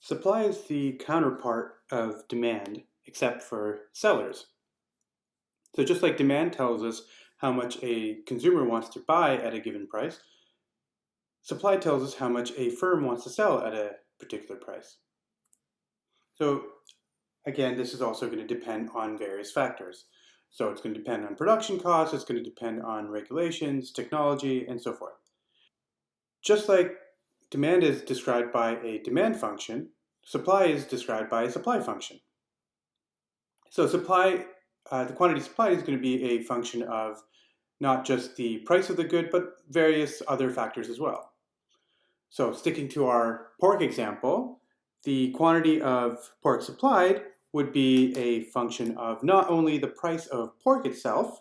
Supply is the counterpart of demand, except for sellers. So just like demand tells us how much a consumer wants to buy at a given price, supply tells us how much a firm wants to sell at a particular price. So again, this is also going to depend on various factors. So it's going to depend on production costs, it's going to depend on regulations, technology, and so forth. Just like demand is described by a demand function, supply is described by a supply function. So the quantity supplied is going to be a function of not just the price of the good, but various other factors as well. So sticking to our pork example, the quantity of pork supplied would be a function of not only the price of pork itself,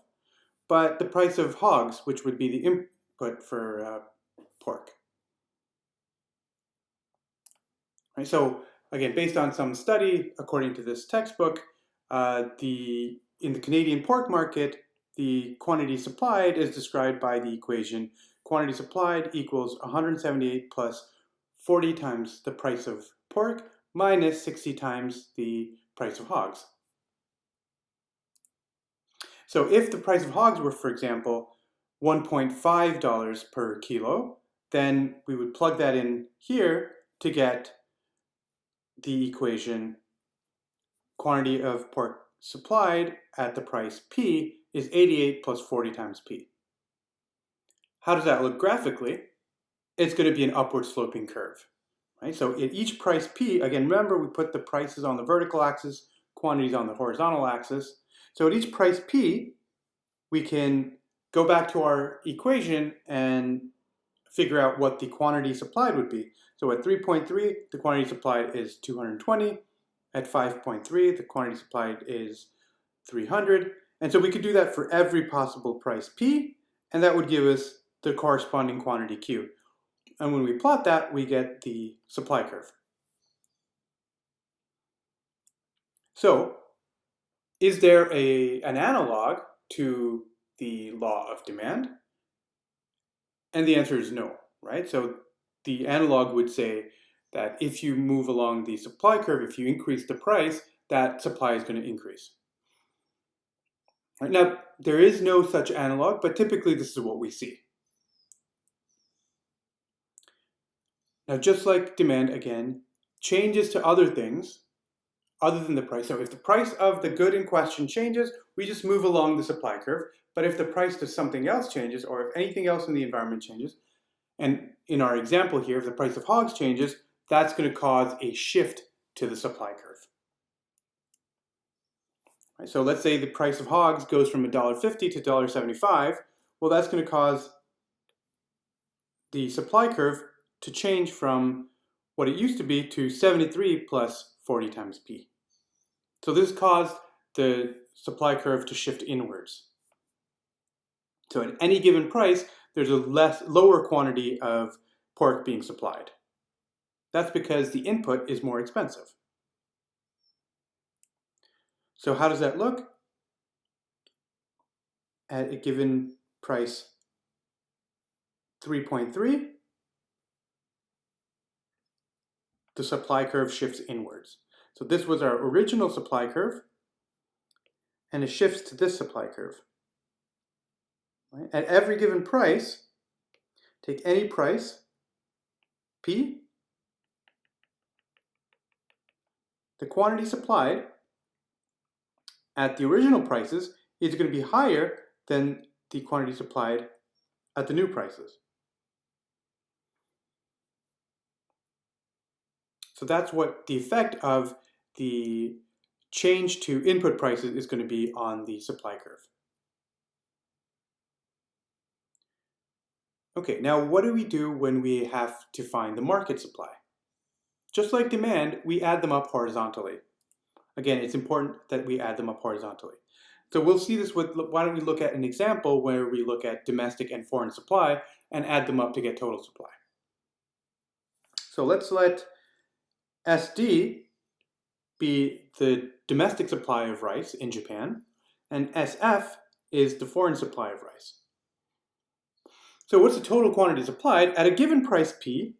but the price of hogs, which would be the input for pork. Right, so again, based on some study, according to this textbook, in the Canadian pork market, the quantity supplied is described by the equation quantity supplied equals 178 plus 40 times the price of pork minus 60 times the price of hogs. So if the price of hogs were, for example, $1.5 per kilo, then we would plug that in here to get the equation quantity of pork supplied at the price P is 88 plus 40 times P. How does that look graphically? It's going to be an upward sloping curve. Right? So at each price P, again, remember we put the prices on the vertical axis, quantities on the horizontal axis. So at each price P, we can go back to our equation and figure out what the quantity supplied would be. So at 3.3, the quantity supplied is 220. At 5.3, the quantity supplied is 300. And so we could do that for every possible price P, and that would give us the corresponding quantity Q. And when we plot that, we get the supply curve. So is there an analog to the law of demand? And the answer is no, right? So the analog would say that if you move along the supply curve, if you increase the price, that supply is going to increase. Right? Now, there is no such analog, but typically this is what we see. Now, just like demand, again, changes to other things other than the price. So if the price of the good in question changes, we just move along the supply curve. But if the price of something else changes, or if anything else in the environment changes, and in our example here, if the price of hogs changes, that's going to cause a shift to the supply curve. Right, so let's say the price of hogs goes from $1.50 to $1.75. Well, that's going to cause the supply curve to change from what it used to be to 73 plus 40 times P. So this caused the supply curve to shift inwards. So at any given price, there's a lower quantity of pork being supplied. That's because the input is more expensive. So how does that look? At a given price 3.3, the supply curve shifts inwards. So this was our original supply curve, and it shifts to this supply curve. Right? At every given price, take any price, P, the quantity supplied at the original prices is going to be higher than the quantity supplied at the new prices. So that's what the effect of the change to input prices is going to be on the supply curve. Okay, now what do we do when we have to find the market supply? Just like demand, we add them up horizontally. Again, it's important that we add them up horizontally. So we'll see this with, why don't we look at an example where we look at domestic and foreign supply and add them up to get total supply. So let's let SD be the domestic supply of rice in Japan, and SF is the foreign supply of rice. So what's the total quantity supplied? At a given price P,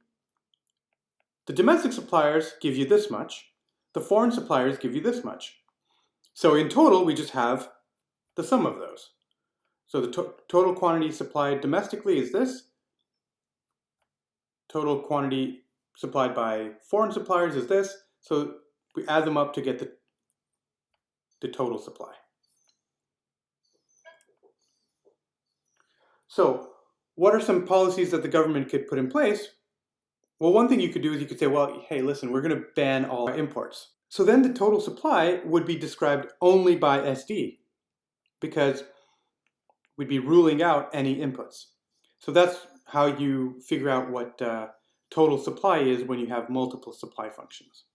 The domestic suppliers give you this much. The foreign suppliers give you this much. So in total, we just have the sum of those. So the total quantity supplied domestically is this. Total quantity supplied by foreign suppliers is this. So we add them up to get the total supply. So what are some policies that the government could put in place? Well, one thing you could do is you could say, well, hey, listen, we're going to ban all imports. So then the total supply would be described only by SD because we'd be ruling out any inputs. So that's how you figure out what total supply is when you have multiple supply functions.